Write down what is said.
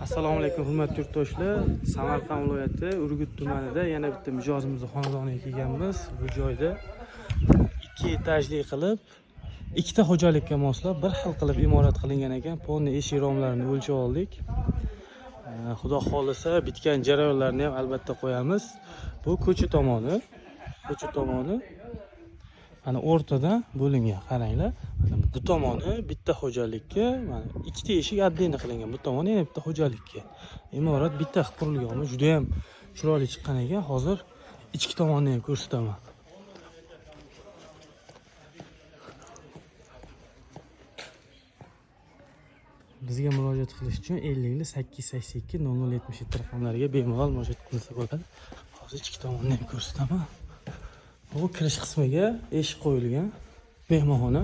Assalomu alaykum hurmatli yurtdoshlar. Samarqand viloyati Urgut tumanida yana bitta mijozimizni xonadoniga kelganmiz. Bu joyda 2 etajli qilib, ikkita xo'jalikka moslab bir xil qilib imorat qilingan ekan. Polni eshik romlarini o'lchab oldik. Xudo xolisa bitgan jarayonlarni ham albatta qo'yamiz. Bu ko'cha tomoni. Ko'cha tomoni mana o'rtadan bo'lingan, qaranglar. Mana bu tomoni bitta xo'jalikka, mana ikkita eshik отдельно qilingan. Bu tomoni yana bitta xo'jalikka. Imorat bitta qilib qurilgan. Juda ham chiroyli chiqqan ekan. Hozir ichki tomonni ham ko'rsataman. Bizga murojaat qilish uchun 50 882 0077 raqamlariga bemalol murojaat qilsa bo'ladi. Hozir ichki tomonni ham ko'rsataman. Bu kirish qismiga eshik qo'yilgan, mehmonxona.